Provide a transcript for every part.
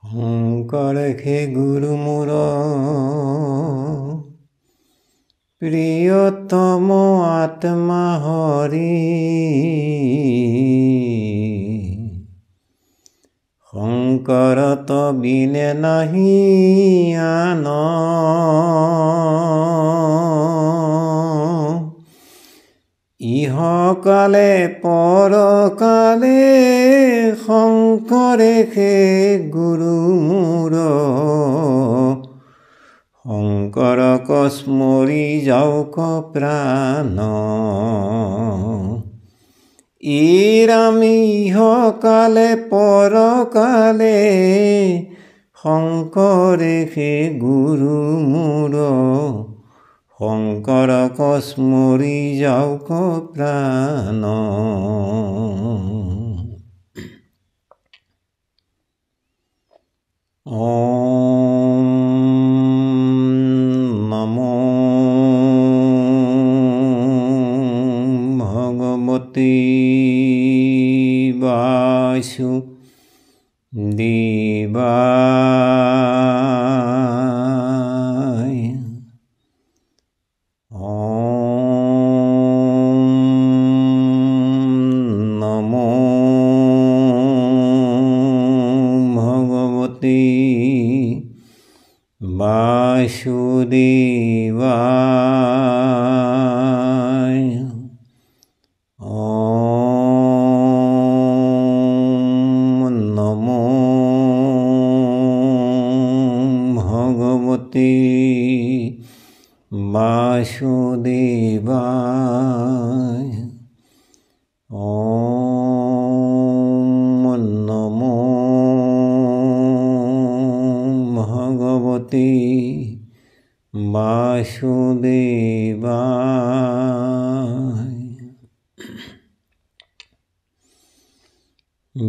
শংকৰ হে গুৰু মোৰ প্ৰিয়তম আত্মা হৰি শংকৰত বিনে নাহি আন ইহকালে পৰকালে শংকৰে হে গুৰু মোৰ শংকৰক স্মৰি যাওক প্ৰাণ ইৰামি ইহকালে পৰকালে শংকৰে হে গুৰু মোৰ শংকৰক স্মৰি যাওক প্ৰাণ নমো ভগৱতে বাসুদেৱায় নমো ভগৱতে বাসুদেৱায় নমো ভগৱতে বাসুদেৱায় নমো ভগৱতে বাসুদেৱায়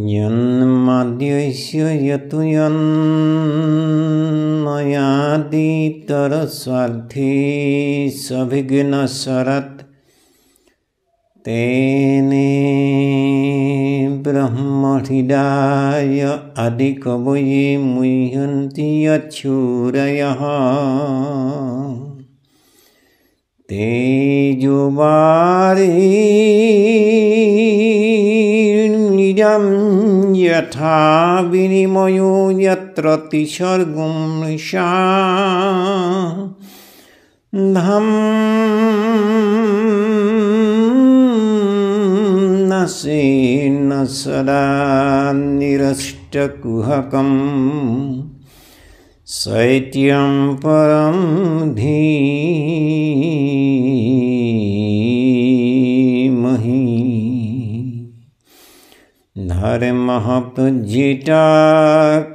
জন্মাদ্যস্য য়তোऽন্বয়াদিতরস্বার্থে সবিঘ্নস্বরাৎ তেনে ব্রহ্মহৃদায় আদিকবয়ে মুহ্যন্তি যচ্ছুরয়ঃ তেজোবারিণীডাং যথা বিনিময়ো যত্র তিসর্গো মৃষা ধাম্নাসেন সদা নিরষ্টকুহকম শৈত্যম পরম ধীমহি ধর্মঃ পূজ্যেতা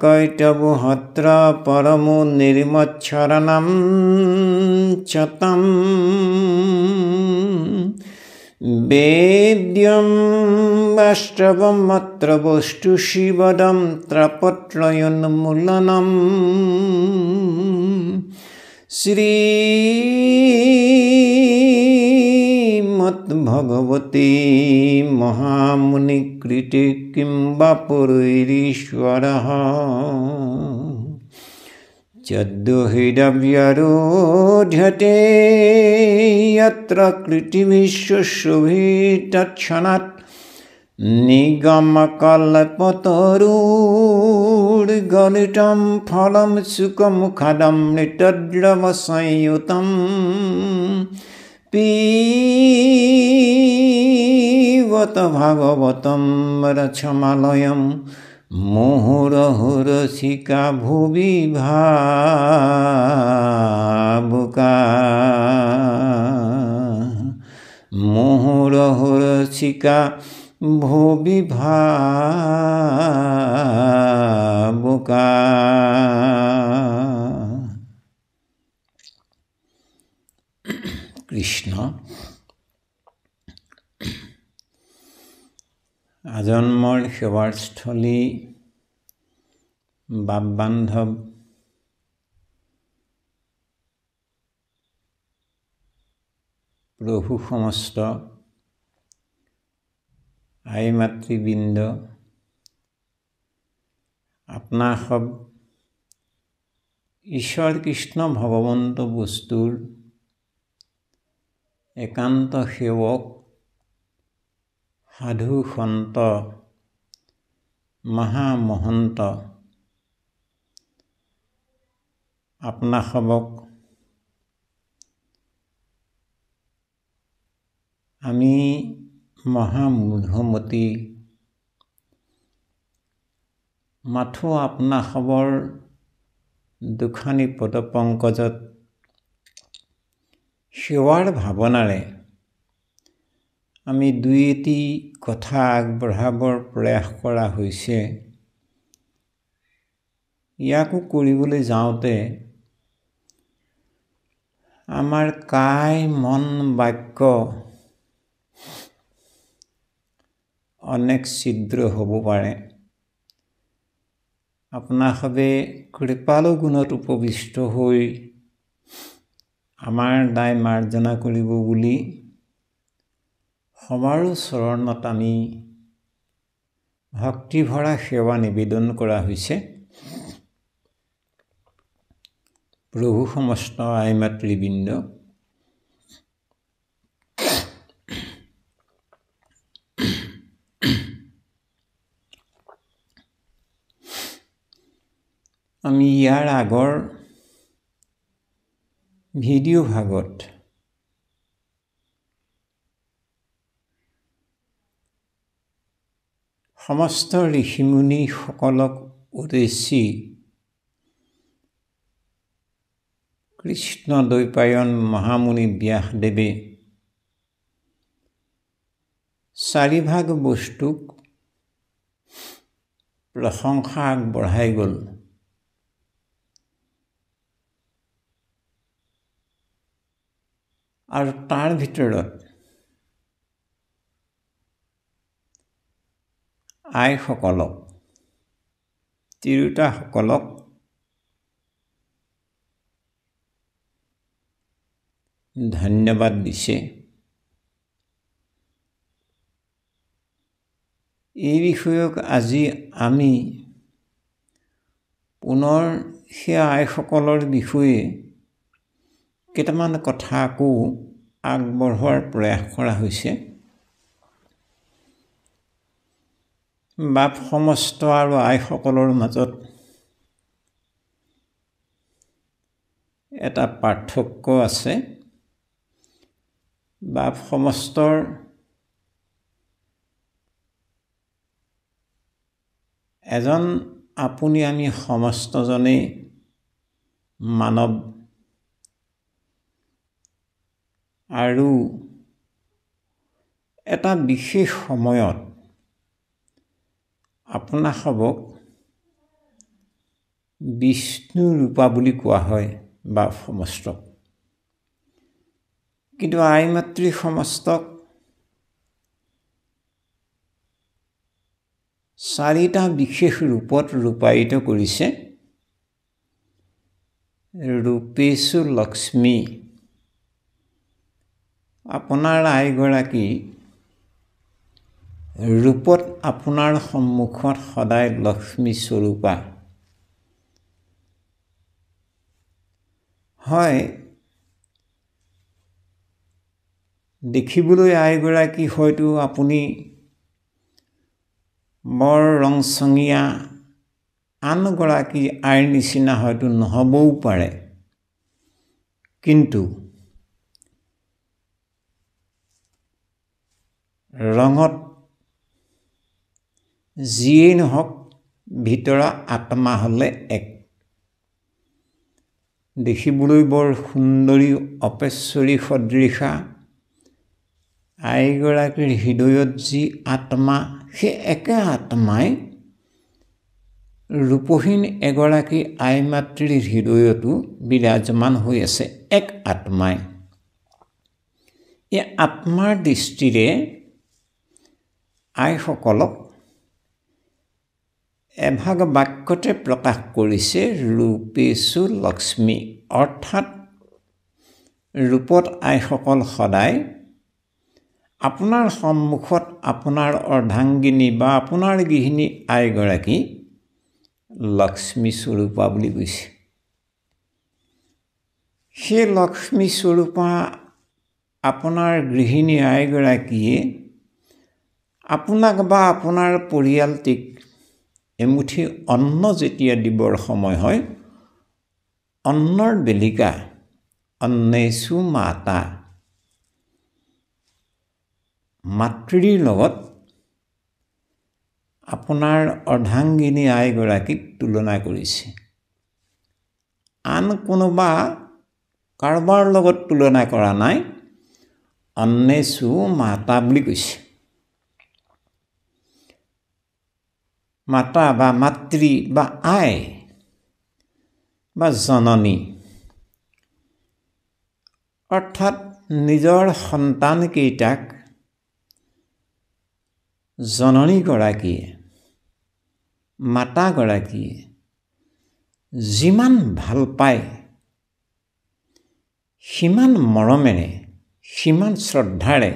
কৈতবহত্র পরমো নির্মচ্ছরণম চতম বেদ্যম বাস্তবমত্র বস্তু শিবদম ত্রপত্রয়োন্মূলনম শ্রীমদ্ভগবতে মহামুনিকৃতে কিং বা পুরৈরীশ্বরঃ যদ্দুহিদব্যরোধ্যতে যত্র কৃতিবিশ্বস্যভিতৎক্ষণাৎ নিগমকল্পতরুর্গলিतं ফলম সুখমুখাদমৃতদ্রবসংযুতম পিবত ভাগবতম রছমালয়ম মুহুরহুরসিকা ভুবি ভাবুকা মুহুরহুরসিকা ভুবি ভাবুকা কৃষ্ণ আজন্মৰ সেৱাৰ স্থলী বাপ বান্ধৱ প্ৰভু সমস্ত আই মাতৃবৃন্দ, আপনা সব ঈশ্বৰ কৃষ্ণ ভগৱন্ত বস্তুৰ একান্ত সেৱক সাধু সন্ত মহামহন্ত আপোনাসৱক আমি মহামূঢ়মতী মাথো আপোনাসৱৰ দুখানি পদপংকজত সেৱাৰ ভাৱনাৰে আমি দুই এটি কথা আগবঢ়াবৰ প্ৰয়াস কৰা হৈছে। ইয়াকো কৰিবলৈ যাওঁতে আমাৰ কায় মন বাক্য অনেক ছিদ্ৰ হ'ব পাৰে। আপোনাসৱে কৃপালু গুণত উপবিষ্ট হৈ আমাৰ দায় মাৰ্জনা কৰিব বুলি সবাৰো চৰণত আমি ভক্তিভৰা সেৱা নিবেদন কৰা হৈছে। প্ৰভু সমস্ত আই মাতৃবৃন্দ, আমি ইয়াৰ আগৰ ভিডিঅ' ভাগত সমস্ত ঋষিমুনিসকলক উদ্দেশ্যি কৃষ্ণ দ্বৈপায়ন মহামুনি ব্যাসদেৱে চাৰিভাগ বস্তুক প্ৰশংসা আগবঢ়াই গ'ল। আৰু তাৰ ভিতৰত আইসকলক তিৰোতাসকলক ধন্যবাদ দিছে। এই বিষয়ক আজি আমি পুনৰ সেই আইসকলৰ বিষয়ে কেইটামান কথা আকৌ আগবঢ়োৱাৰ প্ৰয়াস কৰা হৈছে। বাপ সমস্ত আৰু আইসকলৰ মাজত এটা পাৰ্থক্য আছে। বাপ সমস্তৰ এজন আপুনি আমি সমস্তজনেই মানৱ আৰু এটা বিশেষ সময়ত আপোনাসৱক বিষ্ণু ৰূপা বুলি কোৱা হয় বাপ সমস্তক। কিন্তু আই মাতৃ সমস্তক চাৰিটা বিশেষ ৰূপত ৰূপায়িত কৰিছে। ৰূপেশু লক্ষ্মী, আপোনাৰ আইগৰাকী ৰূপত আপোনাৰ সন্মুখত সদায় লক্ষ্মী স্বৰূপা। হয়, দেখিবলৈ আইগৰাকী হয়তো আপুনি বৰ ৰংচঙীয়া আনগৰাকী আইৰ নিচিনা হয়তো নহ'বও পাৰে, কিন্তু ৰঙত যিয়েই নহওক ভিতৰা আত্মা হ'লে এক। দেখিবলৈ বৰ সুন্দৰী অপেশ্বৰী সদৃশা আইগৰাকীৰ হৃদয়ত যি আত্মা, সেই একে আত্মাই ৰূপহীন এগৰাকী আই মাতৃৰ হৃদয়তো বিৰাজমান হৈ আছে, এক আত্মাই। এই আত্মাৰ দৃষ্টিৰে আইসকলক এভাগ বাক্যতে প্ৰকাশ কৰিছে ৰূপেশু লক্ষ্মী, অৰ্থাৎ ৰূপত আইসকল সদায় আপোনাৰ সন্মুখত আপোনাৰ অৰ্ধাংগিনী বা আপোনাৰ গৃহিণী আইগৰাকী লক্ষ্মী স্বৰূপা বুলি কৈছে। সেই লক্ষ্মী স্বৰূপা আপোনাৰ গৃহিণী আইগৰাকীয়ে আপোনাক বা আপোনাৰ পৰিয়ালটিক এমুঠি অন্ন যেতিয়া দিবৰ সময় হয়, অন্নৰ বেলিকা অন্নেষু মাতা, মাতৃৰ লগত আপোনাৰ অৰ্ধাংগিনী আইগৰাকীক তুলনা কৰিছে। আন কোনোবা কাৰোবাৰ লগত তুলনা কৰা নাই, অন্নেষু মাতা বুলি কৈছে। মাতা বা মাতৃ বা আই বা জননী, অৰ্থাৎ নিজৰ সন্তানকেইটাক জননীগৰাকীয়ে, মাতাগৰাকীয়ে যিমান ভাল পায়, সিমান মৰমেৰে, সিমান শ্ৰদ্ধাৰে,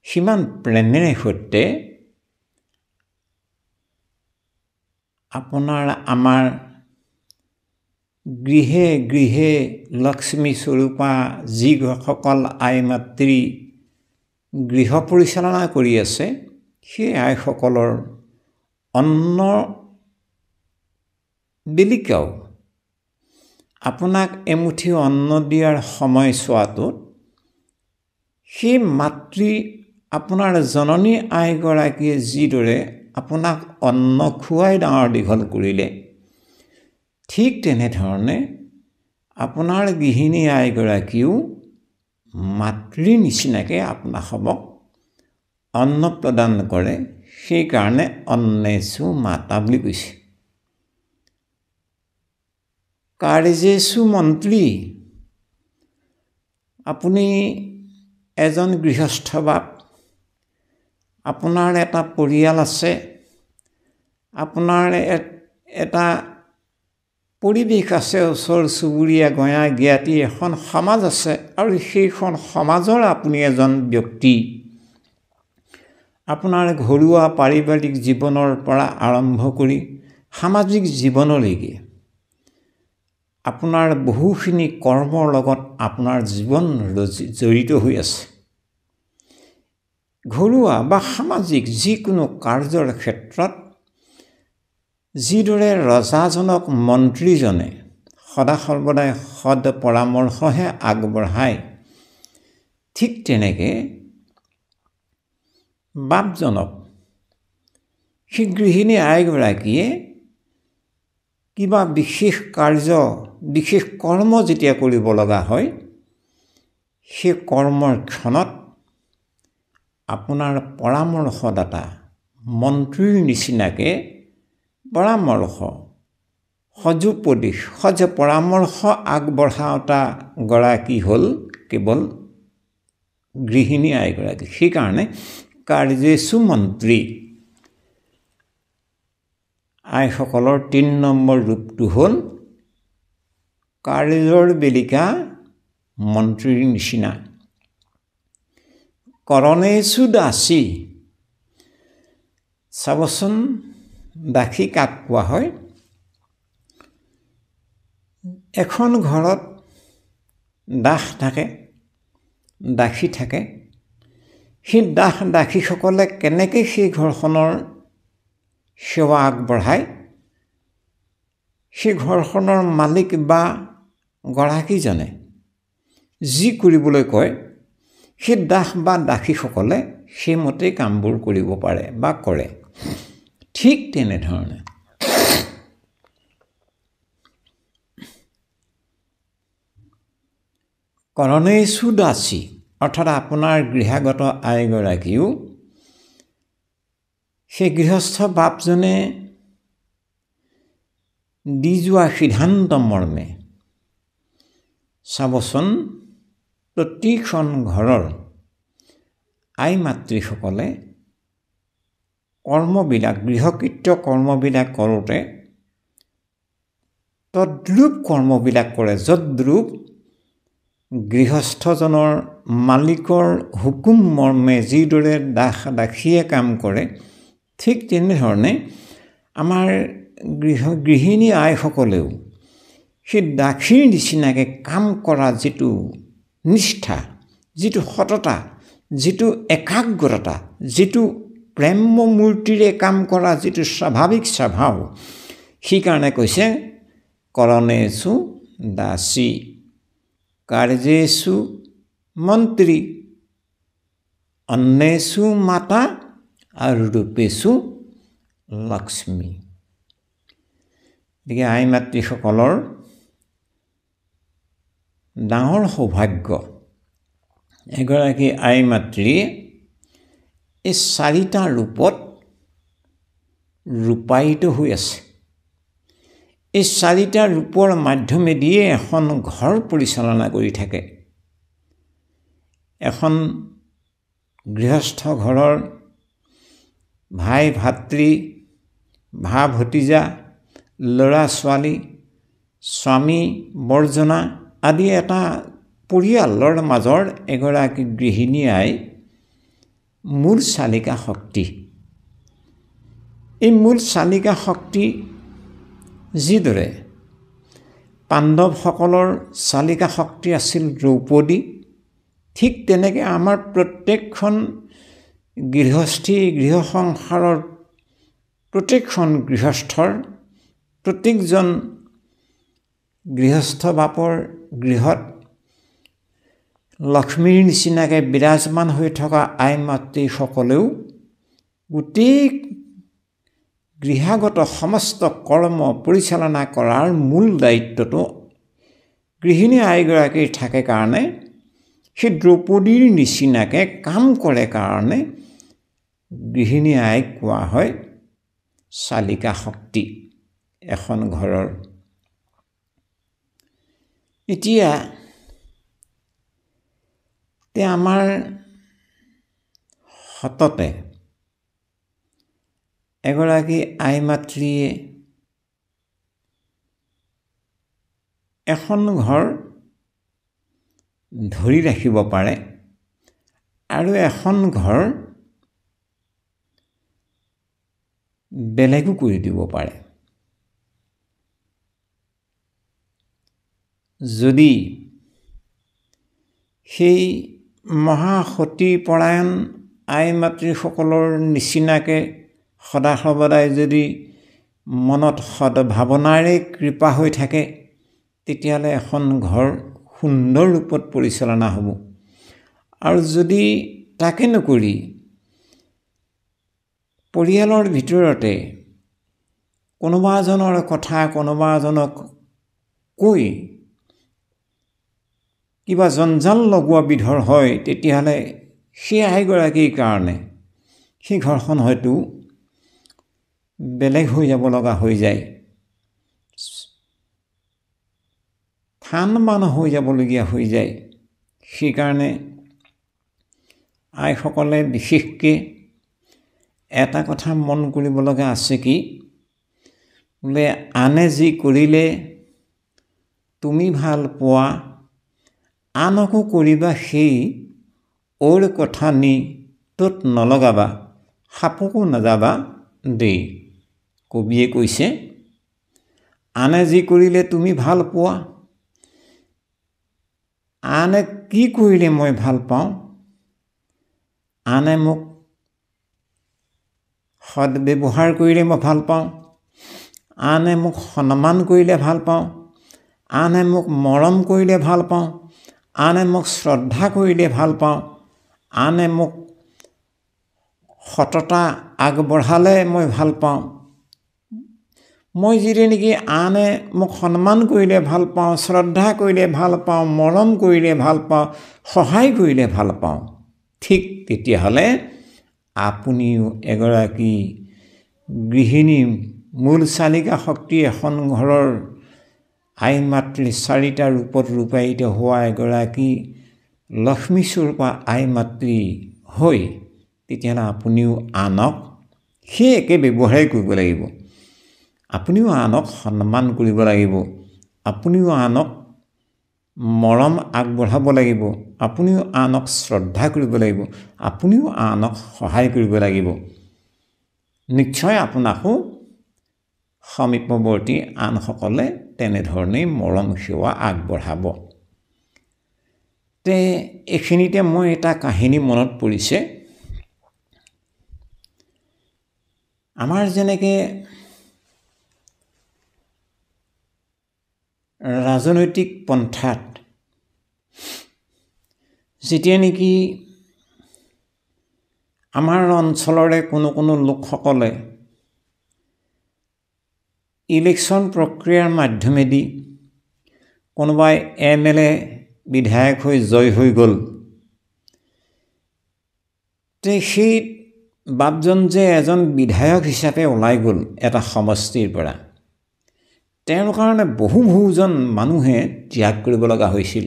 সিমান প্ৰেমেৰে সৈতে আপোনাৰ আমাৰ গৃহে গৃহে লক্ষ্মী স্বৰূপা যিসকল আই মাতৃ গৃহ পৰিচালনা কৰি আছে, সেই আইসকলৰ অন্ন বেলিকাও আপোনাক এমুঠি অন্ন দিয়াৰ সময়ছোৱাটোত সেই মাতৃ আপোনাৰ জননী আইগৰাকীয়ে যিদৰে আপোনাক অন্ন খুৱাই ডাঙৰ দীঘল কৰিলে, ঠিক তেনেধৰণে আপোনাৰ গৃহিণী আইগৰাকীও মাতৃৰ নিচিনাকৈ আপোনাসৱক অন্ন প্ৰদান কৰে। সেইকাৰণে অন্নেষু মাতা বুলি কৈছে। কাৰ্যেষু মন্ত্ৰী, আপুনি এজন গৃহস্থ বাপ, আপোনাৰ এটা পৰিয়াল আছে, আপোনাৰ এটা পৰিৱেশ আছে, ওচৰ চুবুৰীয়া গঞা জ্ঞাতি এখন সমাজ আছে, আৰু সেইখন সমাজৰ আপুনি এজন ব্যক্তি। আপোনাৰ ঘৰুৱা পাৰিবাৰিক জীৱনৰ পৰা আৰম্ভ কৰি সামাজিক জীৱনলৈকে আপোনাৰ বহুখিনি কৰ্মৰ লগত আপোনাৰ জীৱন জড়িত হৈ আছে। ঘৰুৱা বা সামাজিক যিকোনো কাৰ্যৰ ক্ষেত্ৰত যিদৰে ৰজাজনক মন্ত্ৰীজনে সদা সৰ্বদাই সদ পৰামৰ্শহে আগবঢ়ায়, ঠিক তেনেকৈ বাপজনক সেই গৃহিণী আইগৰাকীয়ে কিবা বিশেষ কাৰ্য, বিশেষ কৰ্ম যেতিয়া কৰিব লগা হয়, সেই কৰ্মৰ ক্ষণত আপোনাৰ পৰামৰ্শদাতা মন্ত্ৰীৰ নিচিনাকৈ পৰামৰ্শ, সজোপদেশ, পৰামৰ্শ আগবঢ়াওঁতা গৰাকী হ'ল কেৱল গৃহিণী আইগৰাকী। সেইকাৰণে কাৰ্যেষু মন্ত্ৰী, আইসকলৰ ৩ নম্বৰ ৰূপটো হ'ল কাৰ্যৰ বেলিকা মন্ত্ৰীৰ নিচিনা। কৰণেষু দাসী, চাবচোন দাসী কাক কোৱা হয়? এখন ঘৰত দাস থাকে, দাসী থাকে, সেই দাস দাসীসকলে কেনেকৈ সেই ঘৰখনৰ সেৱা আগবঢ়ায়, সেই ঘৰখনৰ মালিক বা গৰাকীজনে যি কৰিবলৈ কয়, সেই দাস বা দাসীসকলে সেইমতেই কামবোৰ কৰিব পাৰে বা কৰে। ঠিক তেনেধৰণে কৰণেষু দাসী, অৰ্থাৎ আপোনাৰ গৃহাগত আইগৰাকীও সেই গৃহস্থ বাপজনে দি যোৱা সিদ্ধান্ত মৰ্মে চাবচোন প্ৰতিখন ঘৰৰ আই মাতৃসকলে কৰ্মবিলাক, গৃহকৃত্য কৰ্মবিলাক কৰোঁতে তদ্ৰূপ কৰ্মবিলাক কৰে, যদ্ৰূপ গৃহস্থজনৰ মালিকৰ হুকুম মৰ্মে যিদৰে দাস দাসীয়ে কাম কৰে, ঠিক তেনেধৰণে আমাৰ গৃহিণী আইসকলেও সেই দাসীৰ নিচিনাকৈ কাম কৰা যিটো নিষ্ঠা, যিটো সততা, যিটো একাগ্ৰতা, যিটো প্ৰেম্য মূৰ্তিৰে কাম কৰা যিটো স্বাভাৱিক স্বভাৱ, সেইকাৰণে কৈছে কৰণেষু দাসী কাৰ্যেষু মন্ত্ৰী অন্নেষু মাতা আৰু ৰূপেষু লক্ষ্মী। গতিকে আই মাতৃসকলৰ ডাঙৰ সৌভাগ্য, এগৰাকী আই মাতৃয়ে এই 4টা ৰূপত ৰূপায়িত হৈ আছে। এই 4টা ৰূপৰ মাধ্যমেদিয়ে এখন ঘৰ পৰিচালনা কৰি থাকে। এখন গৃহস্থ ঘৰৰ ভাই ভাতৃ, ভা ভতিজা, ল'ৰা ছোৱালী, স্বামী বৰ্জনা আদি এটা পৰিয়ালৰ মাজৰ এগৰাকী গৃহিণী আই মূল চালিকা শক্তি। এই মূল চালিকা শক্তি যিদৰে পাণ্ডৱসকলৰ চালিকা শক্তি আছিল দ্ৰৌপদী, ঠিক তেনেকৈ আমাৰ প্ৰত্যেকখন গৃহস্থী, গৃহ সংসাৰৰ প্ৰত্যেকখন গৃহস্থৰ, প্ৰত্যেকজন গৃহস্থ বাপৰ গৃহত লক্ষ্মীৰ নিচিনাকৈ বিৰাজমান হৈ থকা আই মাতৃসকলেও গোটেই গৃহাগত সমস্ত কৰ্ম পৰিচালনা কৰাৰ মূল দায়িত্বটো গৃহিণী আইগৰাকীৰ থাকে কাৰণে সেই দ্ৰৌপদীৰ নিচিনাকৈ কাম কৰে কাৰণে গৃহিণী আইক কোৱা হয় চালিকা শক্তি এখন ঘৰৰ। এতিয়া আমাৰ সততে এগৰাকী আই মাতৃয়ে এখন ঘৰ ধৰি ৰাখিব পাৰে আৰু এখন ঘৰ বেলেগো কৰি দিব পাৰে। যদি সেই মহাসতীপৰায়ণ আই মাতৃসকলৰ নিচিনাকৈ সদা সৰ্বদাই যদি মনত সদ্ভাৱনাৰে কৃপা হৈ থাকে, তেতিয়াহ'লে এখন ঘৰ সুন্দৰ ৰূপত পৰিচালনা হ'ব। আৰু যদি তাকে নকৰি পৰিয়ালৰ ভিতৰতে কোনোবা এজনৰ কথা কোনোবা এজনক কৈ কিবা জঞ্জাল লগোৱা বিধৰ হয়, তেতিয়াহ'লে সেই আইগৰাকীৰ কাৰণে সেই ঘৰখন হয়তো বেলেগ হৈ যাব লগা হৈ যায়, থান মান হৈ যাবলগীয়া হৈ যায়। সেইকাৰণে আইসকলে বিশেষকৈ এটা কথা মন কৰিব লগা আছে কি, বোলে আনে যি কৰিলে তুমি ভাল পোৱা আনকো কৰিবা সেই, ওৰ কথা নি তত নলগাবা সাপকো নাযাবা দেই। কবিয়ে কৈছে আনে যি কৰিলে তুমি ভাল পোৱা, আনে কি কৰিলে মই ভাল পাওঁ, আনে মোক সদ্ব্যৱহাৰ কৰিলে মই ভাল পাওঁ, আনে মোক সন্মান কৰিলে ভাল পাওঁ, আনে মোক মৰম কৰিলে ভাল পাওঁ, আনে মোক শ্ৰদ্ধা কৰিলে ভাল পাওঁ, আনে মোক সততা আগবঢ়ালে মই ভাল পাওঁ। মই যিটো নেকি আনে মোক সন্মান কৰিলে ভাল পাওঁ, শ্ৰদ্ধা কৰিলে ভাল পাওঁ, মৰম কৰিলে ভাল পাওঁ, সহায় কৰিলে ভাল পাওঁ, ঠিক তেতিয়াহ'লে আপুনিও এগৰাকী গৃহিণী মূল চালিকা শক্তি এখন ঘৰৰ আই মাতৃ 4টা ৰূপত ৰূপায়িত হোৱা এগৰাকী লক্ষ্মীস্বৰূপা আই মাতৃ হৈ তেতিয়াহ'লে আপুনিও আনক সেই একে ব্যৱহাৰেই কৰিব লাগিব। আপুনিও আনক সন্মান কৰিব লাগিব, আপুনিও আনক মৰম আগবঢ়াব লাগিব, আপুনিও আনক শ্ৰদ্ধা কৰিব লাগিব, আপুনিও আনক সহায় কৰিব লাগিব। নিশ্চয় আপোনাকো সমীপৱৰ্তী আনসকলে তেনেধৰণেই মৰম সেৱা আগবঢ়াব। তে এইখিনিতে মই এটা কাহিনী মনত পৰিছে। আমাৰ যেনেকৈ ৰাজনৈতিক পন্থাত যেতিয়া নেকি আমাৰ অঞ্চলৰে কোনো লোকসকলে ইলেকশ্যন প্ৰক্ৰিয়াৰ মাধ্যমেদি কোনোবাই MLA বিধায়ক হৈ জয় হৈ গ'ল, তে সেই বাপজন যে এজন বিধায়ক হিচাপে ওলাই গ'ল এটা সমষ্টিৰ পৰা, তেওঁৰ কাৰণে বহুজন মানুহে ত্যাগ কৰিব লগা হৈছিল।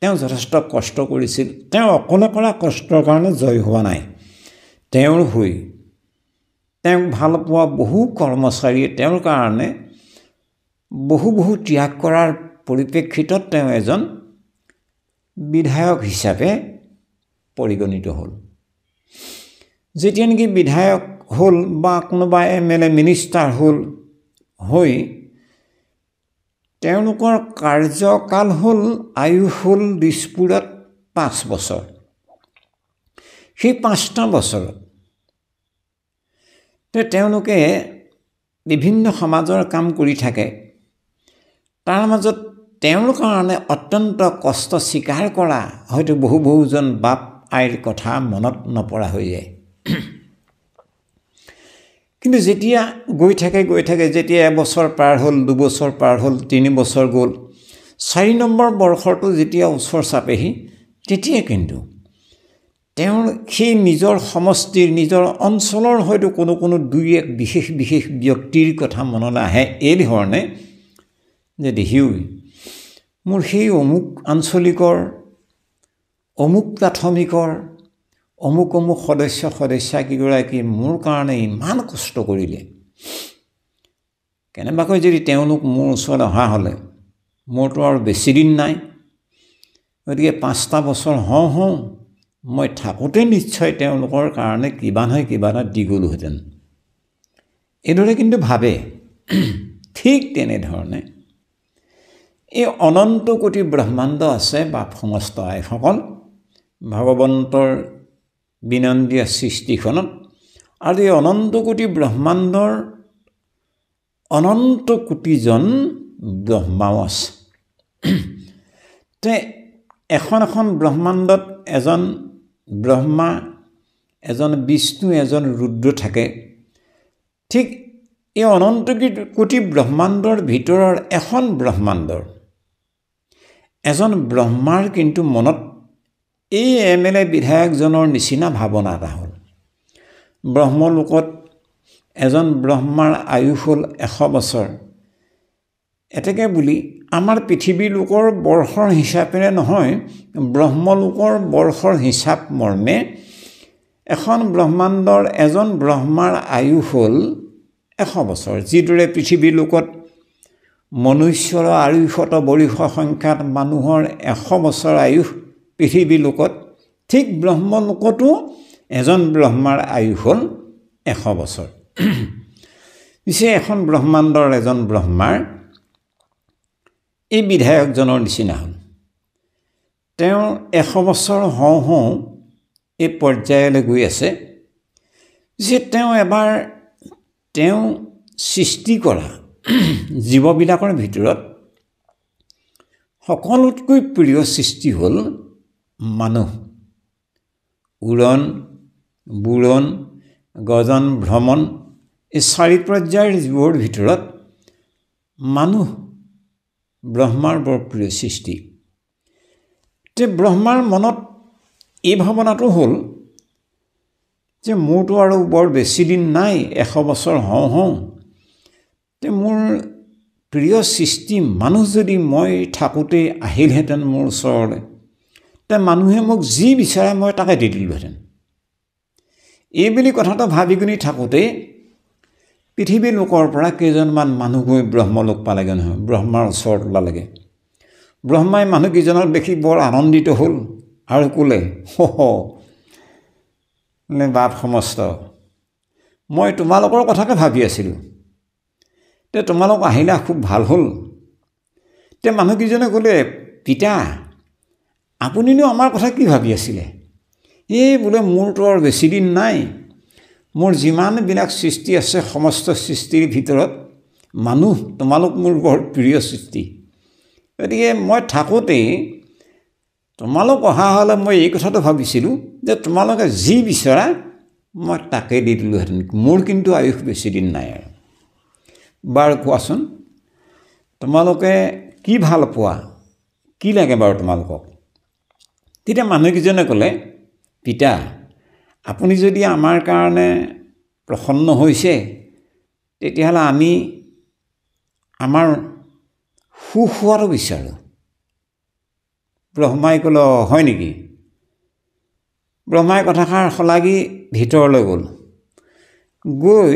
তেওঁ যথেষ্ট কষ্ট কৰিছিল। তেওঁ অকলে কৰা কষ্টৰ কাৰণে জয় হোৱা নাই। তেওঁৰ হৈ তেওঁক ভাল পোৱা বহু কৰ্মচাৰীয়ে তেওঁৰ কাৰণে বহু ত্যাগ কৰাৰ পৰিপ্ৰেক্ষিতত তেওঁ এজন বিধায়ক হিচাপে পৰিগণিত হ'ল। যেতিয়া নেকি বিধায়ক হ'ল বা কোনোবা MLA মিনিষ্টাৰ হৈ তেওঁলোকৰ কাৰ্যকাল হ'ল, আয়ুস হ'ল দিছপুৰত 5 বছৰ। সেই 5টা বছৰত তেওঁলোকে বিভিন্ন সমাজৰ কাম কৰি থাকে। তাৰ মাজত তেওঁৰ কাৰণে অত্যন্ত কষ্ট স্বীকাৰ কৰা হয়তো বহুজন বাপ আইৰ কথা মনত নপৰা হৈ যায়। কিন্তু যেতিয়া গৈ থাকে যেতিয়া 1 বছৰ পাৰ হ'ল, 2 বছৰ পাৰ হ'ল, 3 বছৰ গ'ল, 4 নম্বৰ বৰ্ষটো যেতিয়া ওচৰ চাপেহি, তেতিয়া কিন্তু তেওঁৰ সেই নিজৰ সমষ্টিৰ নিজৰ অঞ্চলৰ হয়তো কোনো 2-1 বিশেষ ব্যক্তিৰ কথা মনলৈ আহে এই ধৰণে যে দেখিও মোৰ সেই অমুক আঞ্চলিকৰ অমুক প্ৰাথমিকৰ অমুক সদস্যগৰাকী মোৰ কাৰণে ইমান কষ্ট কৰিলে। কেনেবাকৈ যদি তেওঁলোক মোৰ ওচৰত অহা হ'লে, মোৰতো আৰু বেছি দিন নাই, গতিকে 5টা বছৰ হওঁ মই থাকোঁতে নিশ্চয় তেওঁলোকৰ কাৰণে কিবা নহয় কিবা এটা দি গ'লোহেঁতেন। এইদৰে কিন্তু ভাবে। ঠিক তেনেধৰণে এই অনন্ত কোটি ব্ৰহ্মাণ্ড আছে বাপ সমস্ত আইসকল ভগৱন্তৰ বিনন্দীয়া সৃষ্টিখনত, আৰু এই অনন্ত কোটি ব্ৰহ্মাণ্ডৰ অনন্ত কোটিজন ব্ৰহ্মাও আছে। তে এখন ব্ৰহ্মাণ্ডত এজন ব্ৰহ্মা, এজন বিষ্ণু, এজন ৰুদ্ৰ থাকে। ঠিক এই অনন্ত কোটি ব্ৰহ্মাণ্ডৰ ভিতৰৰ এখন ব্ৰহ্মাণ্ডৰ এজন ব্ৰহ্মাৰ কিন্তু মনত এই MLA বিধায়কজনৰ নিচিনা ভাৱনা এটা হ'ল। ব্ৰহ্মলোকত এজন ব্ৰহ্মাৰ আয়ুস হ'ল 100 বছৰ। এতেকে বুলি আমাৰ পৃথিৱীৰ লোকৰ বৰ্ষৰ হিচাপেৰে নহয়, ব্ৰহ্মলোকৰ বৰ্ষৰ হিচাপ মৰ্মে এখন ব্ৰহ্মাণ্ডৰ এজন ব্ৰহ্মাৰ আয়ুস হ'ল 100 বছৰ। যিদৰে পৃথিৱীৰ লোকত মনুষ্যৰ আয়ুসত বৰিষ সংখ্যাত মানুহৰ 100 বছৰ আয়ুস পৃথিৱীৰ লোকত, ঠিক ব্ৰহ্মলোকতো এজন ব্ৰহ্মাৰ আয়ুস হ'ল 100 বছৰ। পিছে এখন ব্ৰহ্মাণ্ডৰ এজন ব্ৰহ্মাৰ এই বিধায়কজনৰ নিচিনা হ'ল। তেওঁ 100 বছৰ হওঁ এই পৰ্যায়লৈ গৈ আছে যে তেওঁ সৃষ্টি কৰা জীৱবিলাকৰ ভিতৰত সকলোতকৈ প্ৰিয় সৃষ্টি হ'ল মানুহ। উৰণ, বুৰণ, গজন, ভ্ৰমণ, এই 4 পৰ্যায়ৰ জীৱৰ ভিতৰত মানুহ ব্ৰহ্মাৰ বৰ প্ৰিয় সৃষ্টি। তে ব্ৰহ্মাৰ মনত এই ভাৱনাটো হ'ল যে মোৰতো আৰু বৰ বেছি দিন নাই, 100 বছৰ হওঁ, তে মোৰ প্ৰিয় সৃষ্টি মানুহ যদি মই থাকোঁতে আহিলহেঁতেন মোৰ ওচৰলৈ, তে মানুহে মোক যি বিচাৰে মই তাকে দি দিলোহেঁতেন। এই বুলি কথাটো ভাবি গুণি থাকোঁতে পৃথিৱীৰ লোকৰ পৰা কেইজনমান মানুহ গৈ ব্ৰহ্মলোক পালেগৈ নহয়, ব্ৰহ্মাৰ ওচৰত ওলালেগৈ। ব্ৰহ্মাই মানুহকেইজনক দেখি বৰ আনন্দিত হ'ল আৰু ক'লে, বাপ সমস্ত, মই তোমালোকৰ কথাকে ভাবি আছিলোঁ। তে তোমালোক আহিলা খুব ভাল হ'ল। তে মানুহকেইজনে ক'লে, পিতা আপুনিনো আমাৰ কথা কি ভাবি আছিলে? এই বোলে মোৰতো আৰু বেছি দিন নাই, মোৰ যিমানবিলাক সৃষ্টি আছে সমস্ত সৃষ্টিৰ ভিতৰত মানুহ তোমালোক মোৰ বৰ প্ৰিয় সৃষ্টি। গতিকে মই থাকোঁতেই তোমালোক অহা হ'লে মই এই কথাটো ভাবিছিলোঁ যে তোমালোকে যি বিচৰা মই তাকে দি দিলোঁহেঁতেন, মোৰ কিন্তু আয়ুস বেছি দিন নাই আৰু। বাৰু কোৱাচোন তোমালোকে কি ভাল পোৱা, কি লাগে বাৰু তোমালোকক? তেতিয়া মানুহকেইজনে ক'লে, পিতা আপুনি যদি আমাৰ কাৰণে প্ৰসন্ন হৈছে তেতিয়াহ'লে আমি আমাৰ সুখ হোৱাটো বিচাৰোঁ। ব্ৰহ্মাই ক'লে, হয় নেকি? ব্ৰহ্মাই কথাষাৰ শলাগি ভিতৰলৈ গ'ল, গৈ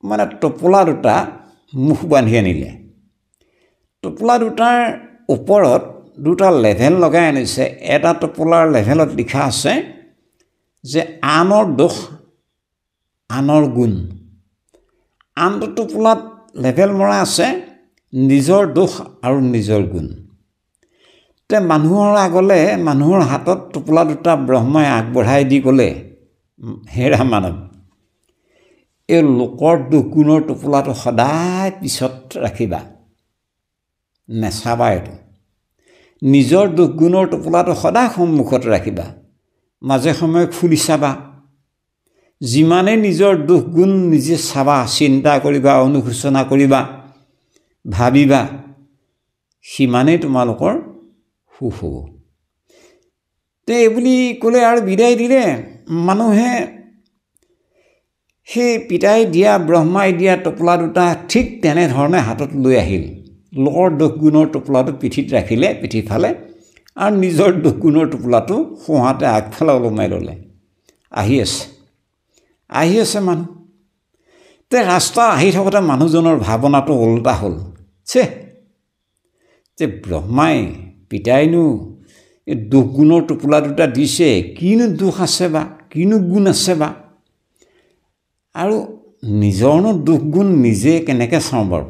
মানে টোপোলা দুটা মুখ বান্ধি আনিলে। টোপোলা দুটাৰ ওপৰত দুটা লেভেল লগাই আনিছে। এটা টোপোলাৰ লেভেলত লিখা আছে যে আনৰ দোষ আনৰ গুণ, আনটো টোপোলাত লেভেল মৰা আছে নিজৰ দোষ আৰু নিজৰ গুণ। তে মানুহৰ আগলৈ মানুহৰ হাতত টোপোলা দুটা ব্ৰহ্মাই আগবঢ়াই দি ক'লে, হেৰা মানৱ, এই লোকৰ দুখ গুণৰ টোপোলাটো সদায় পিছত ৰাখিবা, নেচাবা। এইটো নিজৰ দুখ গুণৰ টোপোলাটো সদায় সন্মুখত ৰাখিবা, মাজে সময়ে খুলি চাবা। যিমানেই নিজৰ দুখ গুণ নিজে চাবা, চিন্তা কৰিবা, অনুশোচনা কৰিবা, ভাবিবা, সিমানেই তোমালোকৰ সুখ হ'ব। তে এইবুলি ক'লে আৰু বিদায় দিলে। মানুহে সেই পিতাই দিয়া ব্ৰহ্মাই দিয়া টোপোলা দুটা ঠিক তেনেধৰণে হাতত লৈ আহিল। লোকৰ দুখ গুণৰ টোপোলাটো পিঠিত ৰাখিলে, পিঠিফালে, আৰু নিজৰ দুখ গুণৰ টোপোলাটো সোঁহাতে আগফালে ওলমাই ল'লে। আহি আছে মানুহ। তে ৰাস্তা আহি থাকোঁতে মানুহজনৰ ভাৱনাটো ওলোটা হ'ল। যে ব্ৰহ্মাই পিতাইনো এই দুখ গুণৰ টোপোলা দুটা দিছে, কিনো দুখ আছে বা, কিনো গুণ আছে বা, আৰু নিজৰনো দুখ গুণ নিজে কেনেকৈ চাওঁ বাৰু?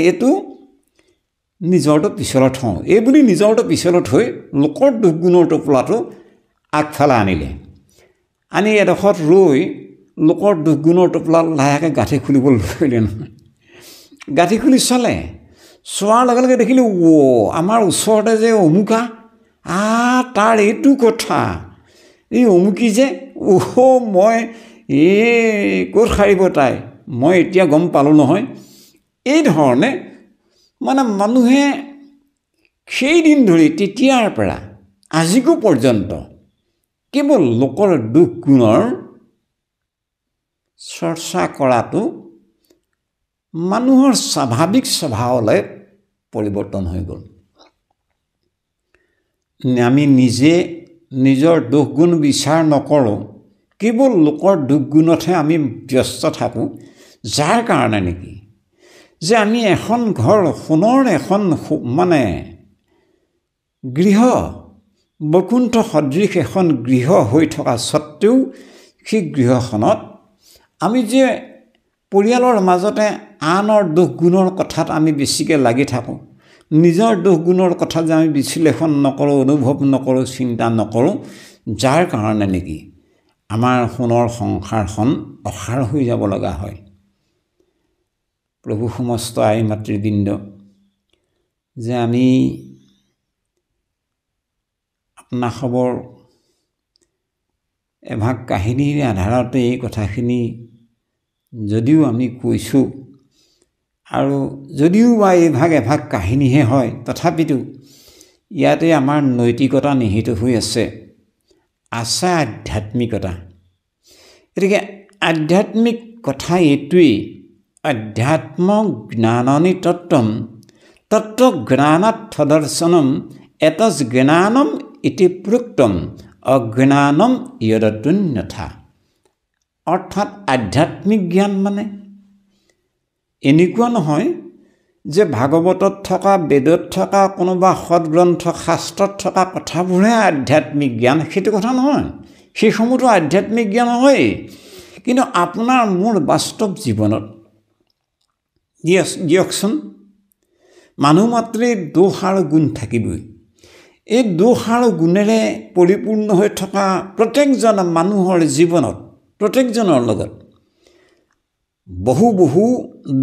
এইটো নিজৰটো পিছলৈ থওঁ, এই বুলি নিজৰটো পিছলৈ থৈ লোকৰ দুখ গুণৰ টোপোলাটো আগফালে আনিলে। আনি এডোখৰত ৰৈ লোকৰ দুখ গুণৰ টোপোলাত লাহেকৈ গাঁঠি খুলিবলৈ ধৰিলে নহয়। গাঁঠি খুলি চালে, চোৱাৰ লগে লগে দেখিলোঁ, আমাৰ ওচৰতে যে অমুকা, তাৰ এইটো কথা, এই অমুকি যে, মই ক'ত সাৰিব তাই, মই এতিয়া গম পালোঁ নহয়। এই ধৰণে মানে মানুহে সেইদিন ধৰি তেতিয়াৰ পৰা আজিকো পৰ্যন্ত কেৱল লোকৰ দুখ গুণৰ চৰ্চা কৰাটো মানুহৰ স্বাভাৱিক স্বভাৱলৈ পৰিৱৰ্তন হৈ গ'ল। আমি নিজে নিজৰ দুখ গুণ বিচাৰ নকৰোঁ, কেৱল লোকৰ দুখ গুণতহে আমি ব্যস্ত থাকোঁ। যাৰ কাৰণে নেকি যে আমি এখন ঘৰ, সোণৰ এখন মানে গৃহ, বৈকুণ্ঠ সদৃশ এখন গৃহ হৈ থকা স্বত্তেও সেই গৃহখনত আমি যে পৰিয়ালৰ মাজতে আনৰ দুখ গুণৰ কথাত আমি বেছিকৈ লাগি থাকোঁ, নিজৰ দুখ গুণৰ কথা যে আমি বিশ্লেষণ নকৰোঁ, অনুভৱ নকৰোঁ, চিন্তা নকৰোঁ, যাৰ কাৰণে নেকি আমাৰ সোণৰ সংসাৰখন অসাৰ হৈ যাব লগা হয়। প্ৰভু সমস্ত আই মাতৃবৃন্দ, যে আমি আপোনাসৱৰ এভাগ কাহিনীৰ আধাৰতে এই কথাখিনি যদিও আমি কৈছোঁ, আৰু যদিও বা এভাগ কাহিনীহে হয়, তথাপিতো ইয়াতে আমাৰ নৈতিকতা নিহিত হৈ আছে আধ্যাত্মিকতা। গতিকে আধ্যাত্মিক কথা এইটোৱেই, অধ্যাত্ম জ্ঞাননি তত্ত্বম তত্ত্বজ্ঞানাৎ তদৰ্শনম এতজ জ্ঞানম ইতি প্ৰোক্তম অজ্ঞানম য়দতন্যথা। অৰ্থাৎ আধ্যাত্মিক জ্ঞান মানে এনেকুৱা নহয় যে ভাগৱতত থকা, বেদত থকা, কোনোবা সৎগ্ৰন্থ শাস্ত্ৰত থকা কথাবোৰহে আধ্যাত্মিক জ্ঞান, সেইটো কথা নহয়। সেইসমূহতো আধ্যাত্মিক জ্ঞান নহয়েই। কিন্তু আপোনাৰ মোৰ বাস্তৱ জীৱনত দিয়কচোন, মানুহ মাত্ৰেই দোষ আৰু গুণ থাকিবই। এই দোষ আৰু গুণেৰে পৰিপূৰ্ণ হৈ থকা প্ৰত্যেকজন মানুহৰ জীৱনত, প্ৰত্যেকজনৰ লগত বহু বহু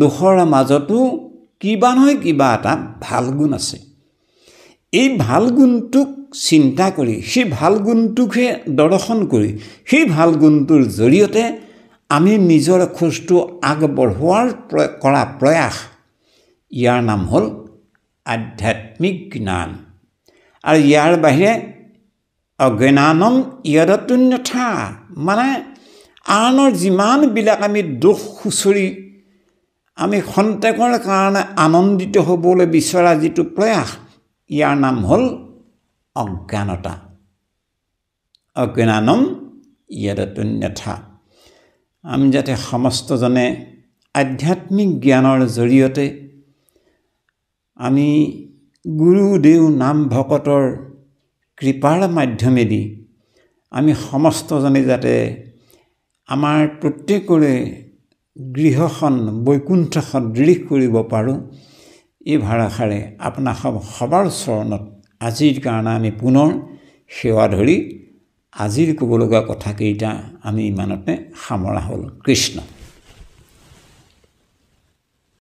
দোষৰ মাজতো কিবা নহয় কিবা এটা ভাল গুণ আছে। এই ভাল গুণটোক চিন্তা কৰি, সেই ভাল গুণটোকহে দৰ্শন কৰি, সেই ভাল গুণটোৰ জৰিয়তে আমি নিজৰ খোজটো আগবঢ়োৱাৰ কৰা প্ৰয়াস, ইয়াৰ নাম হ'ল আধ্যাত্মিক জ্ঞান। আৰু ইয়াৰ বাহিৰে অজ্ঞানম য়দতন্যথা, মানে আনৰ যিমানবিলাক আমি দোষ খুচৰি আমি খন্তেকৰ কাৰণে আনন্দিত হ'বলৈ বিচৰা যিটো প্ৰয়াস, ইয়াৰ নাম হ'ল অজ্ঞানতা। অজ্ঞানম য়দতন্যথা। আমি যাতে সমস্তজনে আধ্যাত্মিক জ্ঞানৰ জৰিয়তে আমি গুৰু দেও নাম ভকতৰ কৃপাৰ মাধ্যমেদি আমি সমস্তজনে যাতে আমাৰ প্ৰত্যেকৰে গৃহখন বৈকুণ্ঠ সদৃশ কৰিব পাৰোঁ, এই ভাৰাষাৰে আপোনাক সবাৰ চৰণত আজিৰ কাৰণে আমি পুনৰ সেৱা ধৰি আজিৰ ক'ব লগা কথাকেইটা আমি ইমানতে সামৰা হ'ল। কৃষ্ণ।